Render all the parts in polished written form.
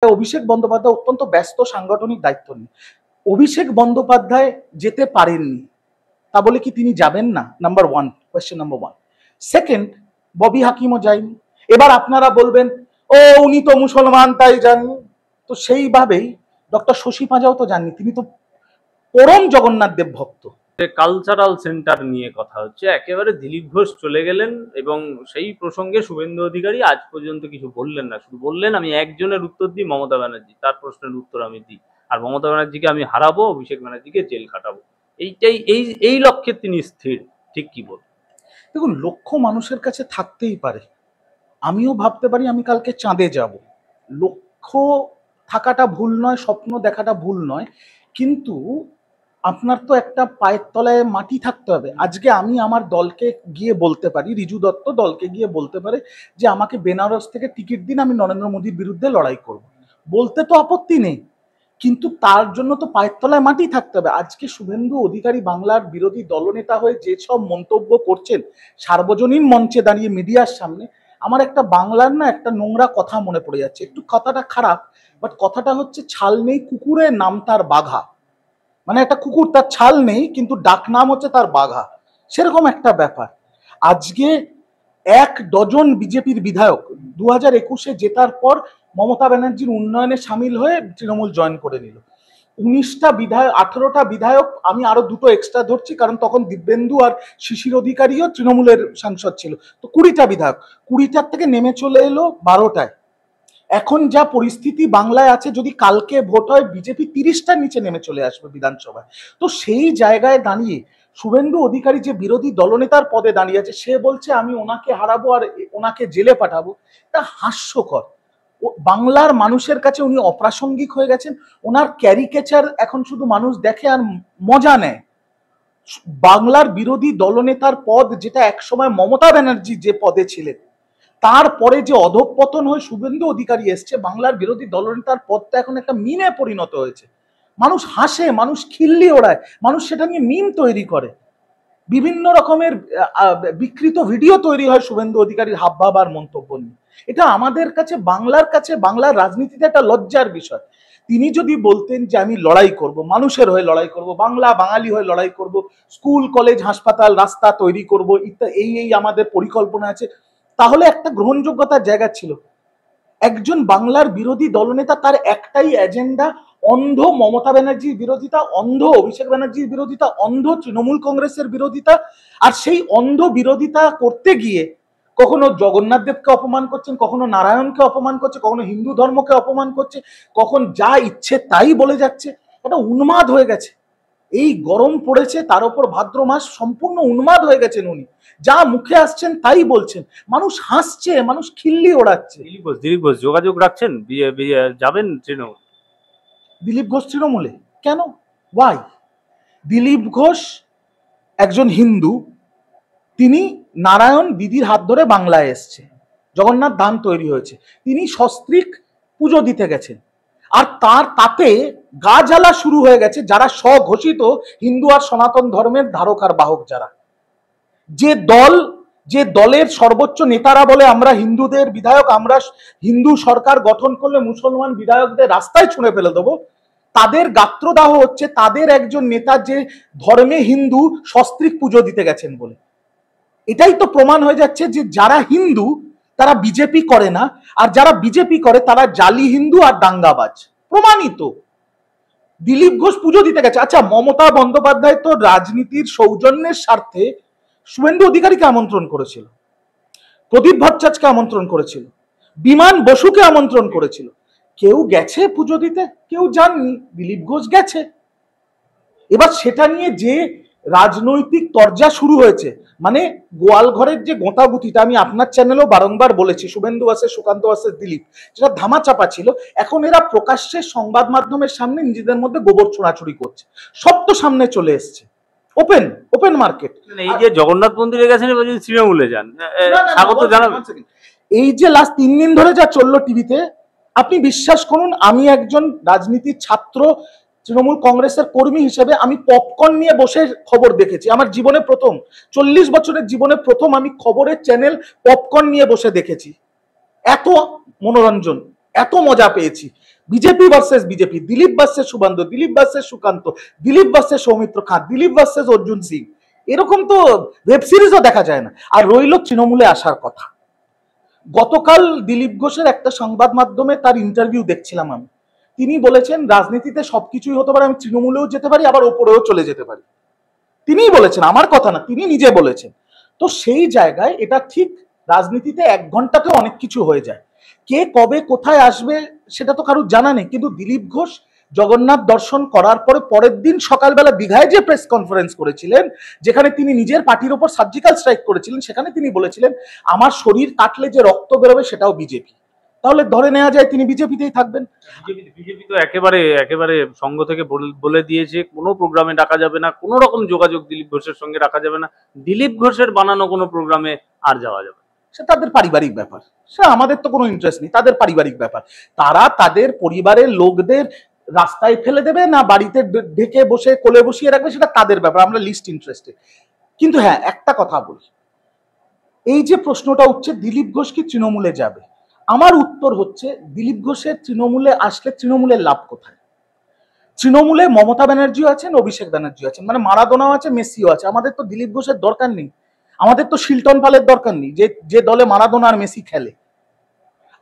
অভিষেক বন্দ্যোপাধ্যায় অত্যন্ত ব্যস্ত সাংগঠনিক দায়িত্ব নিয়ে। অভিষেক বন্দ্যোপাধ্যায় যেতে পারেননি তা বলে কি তিনি যাবেন না? Number one, question number one. Second, Bobby হাকিমও যায়নি। এবার আপনারা বলবেন ও উনি তো মুসলমান তাই যাননি। তো সেইভাবেই ডক্টর শশী পাঁজাও তো যাননি, তিনি তো পরম জগন্নাথ দেব ভক্ত। কালচারাল সেন্টার নিয়ে কথা হচ্ছে, একেবারে দিলীপ ঘোষ চলে গেলেন এবং সেই প্রসঙ্গে শুভেন্দু অধিকারী আজ পর্যন্ত কিছু বললেন না। শুধু বললেন আমি একজনের উত্তর দিই, মমতা ব্যানার্জি, তার প্রশ্নের উত্তর আমি দিই, আর মমতা ব্যানার্জিকে আমি হারাবো, অভিষেক ব্যানার্জিকে জেল খাটাবো। এইটাই এই লক্ষ্যে তিনি স্থির। ঠিক কি বল? দেখুন, লক্ষ্য মানুষের কাছে থাকতেই পারে। আমিও ভাবতে পারি আমি কালকে চাঁদে যাব। লক্ষ্য থাকাটা ভুল নয়, স্বপ্ন দেখাটা ভুল নয়, কিন্তু আপনার তো একটা পায়ের তলায় মাটি থাকতে হবে। আজকে আমি আমার দলকে গিয়ে বলতে পারি, রিজু দত্ত দলকে গিয়ে বলতে পারে যে আমাকে বেনারস থেকে টিকিট দিন, আমি নরেন্দ্র মোদীর বিরুদ্ধে লড়াই করব। বলতে তো আপত্তি নেই, কিন্তু তার জন্য তো পায়ের তলায় মাটি থাকতে হবে। আজকে শুভেন্দু অধিকারী বাংলার বিরোধী দলনেতা হয়ে যে সব মন্তব্য করছেন সার্বজনীন মঞ্চে দাঁড়িয়ে মিডিয়ার সামনে, আমার একটা বাংলার না একটা নোংরা কথা মনে পড়ে যাচ্ছে। একটু কথাটা খারাপ, বাট কথাটা হচ্ছে ছাল নেই কুকুরের নাম তার বাঘা। মানে একটা কুকুর, তার ছাল নেই কিন্তু ডাক নাম হচ্ছে তার বাঘা, সেরকম একটা ব্যাপার। আজকে 1 ডজন বিজেপির বিধায়ক 2021-এ জেতার পর মমতা ব্যানার্জির উন্নয়নে সামিল হয়ে তৃণমূল জয়েন করে নিল। 19টা বিধায়ক, 18টা বিধায়ক, আমি আরো 2টো এক্সট্রা ধরছি কারণ তখন দিব্যেন্দু আর শিশির অধিকারীও তৃণমূলের সাংসদ ছিল, তো 20টা বিধায়ক, 20টার থেকে নেমে চলে এলো 12টায়। এখন যা পরিস্থিতি বাংলায় আছে, যদি কালকে ভোট হয় বিজেপি 30টার নিচে নেমে চলে আসবে বিধানসভায়। তো সেই জায়গায় দাঁড়িয়ে শুভেন্দু অধিকারী যে বিরোধী দলনেতার পদে দাঁড়িয়ে আছে, সে বলছে আমি ওনাকে হারাবো আর ওনাকে জেলে পাঠাবো। এটা হাস্যকর। বাংলার মানুষের কাছে উনি অপ্রাসঙ্গিক হয়ে গেছেন। ওনার ক্যারিকেচার এখন শুধু মানুষ দেখে আর মজা নেয়। বাংলার বিরোধী দলনেতার পদ, যেটা একসময় মমতা ব্যানার্জি যে পদে ছিলেন, তারপরে যে অধঃপতন হয়ে শুভেন্দু অধিকারী এসছে, বাংলার বিরোধী দলনেতার পদটা এখন একটা মিমে পরিণত হয়েছে। মানুষ হাসে, মানুষ খিল্লি ওড়ায়, মানুষ সেটা নিয়ে মিম তৈরি করে, বিভিন্ন রকমের বিকৃত ভিডিও তৈরি হয় শুভেন্দু অধিকারীর হাবভাব আর মন্তব্য নিয়ে। এটা আমাদের কাছে, বাংলার কাছে, বাংলার রাজনীতিতে একটা লজ্জার বিষয়। তিনি যদি বলতেন যে আমি লড়াই করব, মানুষের হয়ে লড়াই করব, বাংলা বাঙালি হয়ে লড়াই করব, স্কুল কলেজ হাসপাতাল রাস্তা তৈরি করব, ইত্যাদি, এই আমাদের পরিকল্পনা আছে, তাহলে একটা গ্রহণযোগ্যতার জায়গা ছিল। একজন বাংলার বিরোধী দলনেতা, তার একটাই এজেন্ডা, অন্ধ মমতা ব্যানার্জির বিরোধিতা, অন্ধ অভিষেক ব্যানার্জির বিরোধিতা, অন্ধ তৃণমূল কংগ্রেসের বিরোধিতা। আর সেই অন্ধ বিরোধিতা করতে গিয়ে কখনো জগন্নাথ দেবকে অপমান করছেন, কখনো নারায়ণকে অপমান করছে, কখনো হিন্দু ধর্মকে অপমান করছে, কখন যা ইচ্ছে তাই বলে যাচ্ছে। এটা উন্মাদ হয়ে গেছে। এই গরম পড়েছে, তার উপর ভাদ্র মাস, সম্পূর্ণ উন্মাদ হয়ে গেছেন উনি। যা মুখে আসছেন তাই বলছেন, মানুষ হাসছে, মানুষ খিল্লি ওড়াচ্ছে। দিলীপ ঘোষ যোগাযোগ রাখছেন, যাবেন তৃণমূল? দিলীপ ঘোষ তৃণমূলে কেন? ওয়াই? দিলীপ ঘোষ একজন হিন্দু, তিনি নারায়ণ দিদির হাত ধরে বাংলায় এসছে, জগন্নাথ ধাম তৈরি হয়েছে, তিনি সস্ত্রীক পুজো দিতে গেছেন, আর তাতে গা জ্বালা শুরু হয়ে গেছে যারা স্বঘোষিত হিন্দু আর সনাতন ধর্মের ধারক আর বাহক, যারা যে দলের সর্বোচ্চ নেতারা বলে আমরা হিন্দুদের বিধায়ক, আমরা হিন্দু সরকার গঠন করলে মুসলমান বিধায়কদের রাস্তায় ছুঁড়ে ফেলে দেবো, তাদের গাত্রদাহ হচ্ছে তাদের একজন নেতা যে ধর্মে হিন্দু সস্ত্রীক পুজো দিতে গেছেন বলে। এটাই তো প্রমাণ হয়ে যাচ্ছে যে যারা হিন্দু তারা বিজেপি করে না, আর যারা বিজেপি করে তারা জালি হিন্দু আর দাঙ্গাবাজ, প্রমাণিত। দিলীপ ঘোষ পুজো দিতে গেছে। আচ্ছা, মমতা বন্দ্যোপাধ্যায় তো রাজনীতির সৌজন্যের স্বার্থে শুভেন্দু অধিকারীকে আমন্ত্রণ করেছিল, প্রদীপ ভট্টাচার্যকে আমন্ত্রণ করেছিল, বিমান বসুকে আমন্ত্রণ করেছিল। কেউ গেছে পুজো দিতে, কেউ যাননি, দিলীপ ঘোষ গেছে। এবার সেটা নিয়ে যে রাজনৈতিক তরজা শুরু হয়েছে, মানে গোয়ালঘরের যে গোঁতাগুতিটা আমি আপনার চ্যানেলেও বারংবার বলেছি, শুভেন্দু ভার্সেস সুকান্ত ভার্সেস দিলীপ, যেটা ধামাচাপা ছিল, এখন এরা প্রকাশ্যে সংবাদ মাধ্যমের সামনে নিজেদের মধ্যে গোবর ছোড়াছুড়ি করছে। সব তো সামনে চলে এসছে, ওপেন মার্কেট। এই যে জগন্নাথ মন্দিরে গেছেন, এবার যদি তৃণমূলে যান, স্বাগত জানাবেন। এই যে লাস্ট 3 দিন ধরে যা চললো টিভিতে, আপনি বিশ্বাস করুন, আমি একজন রাজনীতির ছাত্র, তৃণমূল কংগ্রেসের কর্মী হিসেবে আমি পপকর্ন নিয়ে বসে খবর দেখেছি। আমার জীবনে প্রথম, 40 বছরের জীবনে প্রথম আমি খবরের চ্যানেল পপকর্ন নিয়ে বসে দেখেছি। এত মনোরঞ্জন, এত মজা পেয়েছি। BJP versus BJP, Dilip versus Suvendu, Dilip versus Sukanta, Dilip versus Soumitra Khan, Dilip versus Arjun Singh, এরকম তো ওয়েব সিরিজও দেখা যায় না। আর রইল তৃণমূলে আসার কথা। গতকাল দিলীপ ঘোষের একটা সংবাদ মাধ্যমে তার ইন্টারভিউ দেখছিলাম আমি। তিনি বলেছেন রাজনীতিতে সবকিছুই হতে পারে, আমি তৃণমূলেও যেতে পারি, আবার ওপরেও চলে যেতে পারি। তিনিই বলেছেন, আমার কথা না, তিনি নিজে বলেছেন। তো সেই জায়গায় এটা ঠিক, রাজনীতিতে 1 ঘন্টাতে অনেক কিছু হয়ে যায়। কে কবে কোথায় আসবে সেটা তো কারোর জানা নেই, কিন্তু দিলীপ ঘোষ জগন্নাথ দর্শন করার পরে পরের দিন সকালবেলা দীঘায় যে প্রেস কনফারেন্স করেছিলেন, যেখানে তিনি নিজের পার্টির ওপর সার্জিক্যাল স্ট্রাইক করেছিলেন, সেখানে তিনি বলেছিলেন আমার শরীর কাটলে যে রক্ত বেরোবে সেটাও বিজেপি। তাহলে ধরে নেওয়া যায় তিনি বিজেপিতেই থাকবেন। বিজেপি তো একেবারে একেবারে সঙ্গ থেকে বলে দিয়েছে কোনো প্রোগ্রামে ডাকা যাবে না, কোনো রকম যোগাযোগ দিলীপ ঘোষের সঙ্গে রাখা যাবে না, দিলীপ ঘোষের বানানো কোনো প্রোগ্রামে আর যাওয়া যাবে। সে তাদের পারিবারিক ব্যাপার, সে আমাদের তো কোনো ইন্টারেস্ট নেই, তাদের পারিবারিক ব্যাপার। তারা তাদের পরিবারের লোকদের রাস্তায় ফেলে দেবে না বাড়িতে ঢেকে বসে কোলে বসিয়ে রাখবে, সেটা তাদের ব্যাপার, আমরা লিস্ট ইন্টারেস্টেড। কিন্তু হ্যাঁ, একটা কথা বলি, এই যে প্রশ্নটা উঠছে দিলীপ ঘোষ কি তৃণমূলে যাবে, আমার উত্তর হচ্ছে দিলীপ ঘোষের তৃণমূলে আসলে তৃণমূলের লাভ কোথায়? তৃণমূলে মমতা ব্যানার্জিও আছেন, অভিষেক ব্যানার্জিও আছেন, মানে মারাদোনাও আছে, মেসিও আছে। আমাদের তো দিলীপ ঘোষের দরকার নেই, আমাদের তো শিল্টন পালের দরকার নেই যে দলে মারাদোনা আর মেসি খেলে।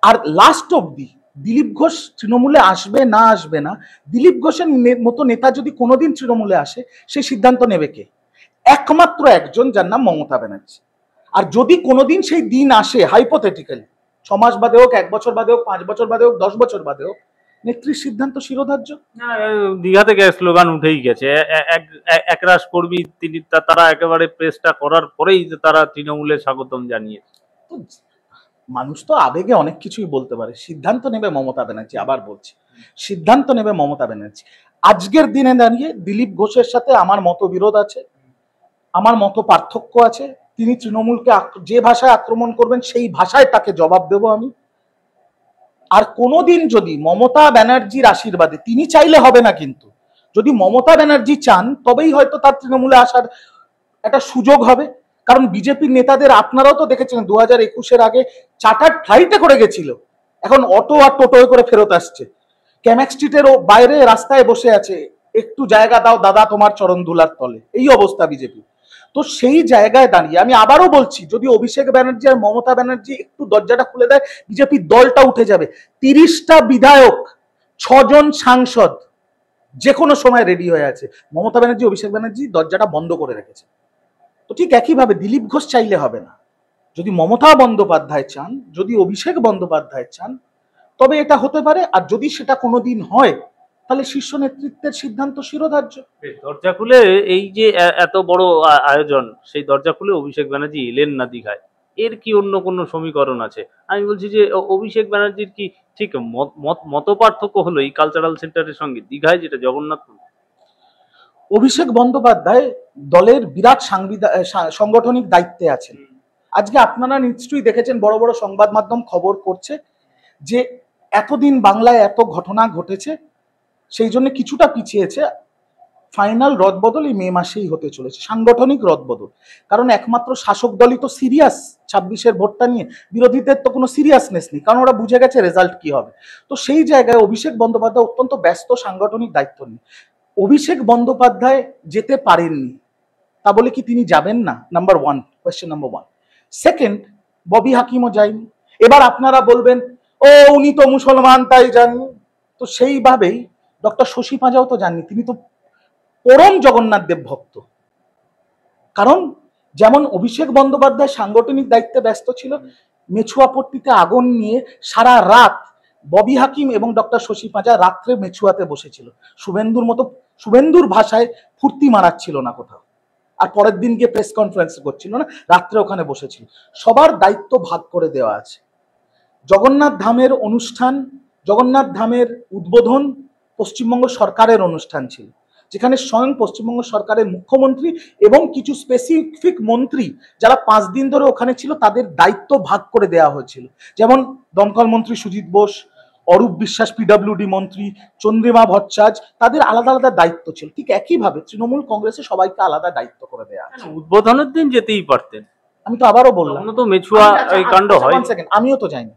আর লাস্ট অব্দি দিলীপ ঘোষ তৃণমূলে আসবে না আসবে না, দিলীপ ঘোষের মতো নেতা যদি কোনোদিন তৃণমূলে আসে, সেই সিদ্ধান্ত নেবে কে? একমাত্র একজন, যার নাম মমতা ব্যানার্জি। আর যদি কোনোদিন সেই দিন আসে, হাইপোথেটিক্যালি 6 মাস বাদে হোক, 1 বছর বাদে হোক, 5 বছর বাদে হোক, 10 বছর বাদে হোক, নেত্রীর সিদ্ধান্ত শিরোধার্য। দীঘা থেকে স্লোগান উঠেই গেছে, একরাশ কর্মী তিনি তারা একেবারে প্রেসটা করার পরেই তারা তৃণমূলে স্বাগতম জানিয়েছে। মানুষ তো আবেগে অনেক কিছুই বলতে পারে, সিদ্ধান্ত নেবে মমতা ব্যানার্জি। আবার বলছি, সিদ্ধান্ত নেবে মমতা ব্যানার্জি। আজকের দিনে দাঁড়িয়ে দিলীপ ঘোষের সাথে আমার মতবিরোধ আছে, আমার মত পার্থক্য আছে। তিনি তৃণমূলকে যে ভাষায় আক্রমণ করবেন সেই ভাষায় তাকে জবাব দেব আমি। আর কোনোদিন যদি মমতা ব্যানার্জির আশীর্বাদে, তিনি চাইলে হবে না, কিন্তু যদি মমতা ব্যানার্জি চান তবেই হয়তো তার তৃণমূলে আসার একটা সুযোগ হবে। কারণ বিজেপির নেতাদের আপনারাও তো দেখেছেন 2021-এর আগে চার্টার্ড ফ্লাইটে করে গেছিল, এখন অটো আর টোটোয় করে ফেরত আসছে। ক্যামাক স্ট্রিটেরও বাইরে রাস্তায় বসে আছে, একটু জায়গা দাও দাদা তোমার চরণ ধুলার তলে, এই অবস্থা বিজেপি। তো সেই জায়গায় দাঁড়িয়ে আমি আবারও বলছি, যদি অভিষেক ব্যানার্জি আর মমতা ব্যানার্জি একটু দরজাটা খুলে দেয়, বিজেপির দলটা উঠে যাবে। 30টা বিধায়ক, 6 জন সাংসদ যে কোনো সময় রেডি হয়ে আছে। মমতা ব্যানার্জি, অভিষেক ব্যানার্জি দরজাটা বন্ধ করে রেখেছে। তো ঠিক একইভাবে দিলীপ ঘোষ চাইলে হবে না। যদি মমতা বন্দ্যোপাধ্যায় চান, যদি অভিষেক বন্দ্যোপাধ্যায় চান, তবে এটা হতে পারে। আর যদি সেটা কোনোদিন হয়, তাহলে শীর্ষ নেতৃত্বের সিদ্ধান্ত শিরোধার্য। দরজা খুলে এই যে এত বড় আয়োজন, সেই দরজা খুলে অভিষেক ব্যানার্জি এলেন না দীঘায়, এর কি অন্য কোনো সমীকরণ আছে? আমি বলছি যে অভিষেক ব্যানার্জির কি ঠিক মত পার্থক্য হলো এই কালচারাল সেন্টারের সঙ্গে দীঘায়, যেটা জগন্নাথপুর? অভিষেক বন্দ্যোপাধ্যায় দলের বিরাট সাংগঠনিক দায়িত্বে আছেন। আজকে আপনারা নিশ্চয়ই দেখেছেন, বড় বড় সংবাদ মাধ্যম খবর করছে যে এতদিন বাংলায় এত ঘটনা ঘটেছে, সেই জন্য কিছুটা পিছিয়েছে। ফাইনাল রদবদল এই মে মাসেই হতে চলেছে, সাংগঠনিক রদবদল। কারণ একমাত্র শাসক দলই তো সিরিয়াস 26-এর ভোটটা নিয়ে, বিরোধীদের তো কোনো সিরিয়াসনেস নেই, কারণ ওরা বুঝে গেছে রেজাল্ট কি হবে। তো সেই জায়গায় অভিষেক বন্দ্যোপাধ্যায় অত্যন্ত ব্যস্ত সাংগঠনিক দায়িত্ব নিয়ে। অভিষেক বন্দ্যোপাধ্যায় যেতে পারেননি, তা বলে কি তিনি যাবেন না? Number 1, question number 1। Second, Bobby হাকিমও যায়নি। এবার আপনারা বলবেন ও উনি তো মুসলমান তাই যাননি। তো সেইভাবেই ডক্টর শশী পাঁজাও তো যাননি, তিনি তো পরম জগন্নাথ দেব ভক্ত। কারণ যেমন অভিষেক বন্দ্যোপাধ্যায় সাংগঠনিক দায়িত্বে ব্যস্ত ছিল, মেছুয়াপট্টিতে আগুন নিয়ে সারা রাত ববি হাকিম এবং ডক্টর শশী পাঁজা রাত্রে মেছুয়াতে বসেছিল। শুভেন্দুর ভাষায় ফুর্তি মারাচ্ছিল না কোথাও, আর পরের দিন গিয়ে প্রেস কনফারেন্স করছিল না, রাত্রে ওখানে বসেছিল। সবার দায়িত্ব ভাগ করে দেওয়া আছে। জগন্নাথ ধামের অনুষ্ঠান, জগন্নাথ ধামের উদ্বোধন পশ্চিমবঙ্গ সরকারের অনুষ্ঠান ছিল, যেখানে স্বয়ং পশ্চিমবঙ্গ সরকারের মুখ্যমন্ত্রী এবং কিছু স্পেসিফিক মন্ত্রী যারা 5 দিন ধরে ওখানে ছিল, তাদের দায়িত্ব ভাগ করে দেওয়া হয়েছিল। যেমন দমকল মন্ত্রী সুজিত বোস, অরূপ বিশ্বাস পিডব্লিউডি মন্ত্রী, চন্দ্রিমা ভট্টাচার্য, তাদের আলাদা আলাদা দায়িত্ব ছিল। ঠিক একইভাবে তৃণমূল কংগ্রেসে সবাইকে আলাদা দায়িত্ব করে দেওয়া আছে। উদ্বোধনের দিন যেতেই পারতেন। আমি তো আবারও বললাম, তো মেছুয়া এই কাণ্ড হয়। আমিও তো যাইনি,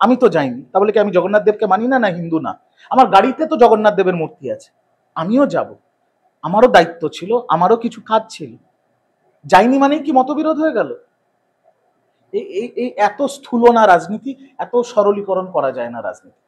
আমি তো যাইনি, তা বলে কি আমি জগন্নাথ দেবকে মানি না, না হিন্দু না? আমার গাড়িতে তো জগন্নাথ দেবের মূর্তি আছে, আমিও যাব, আমারও দায়িত্ব ছিল, আমারও কিছু কাজ ছিল। যাইনি মানেই কি মতবিরোধ হয়ে গেল? এই এই এই এত স্থূল না রাজনীতি, এত সরলীকরণ করা যায় না রাজনীতি।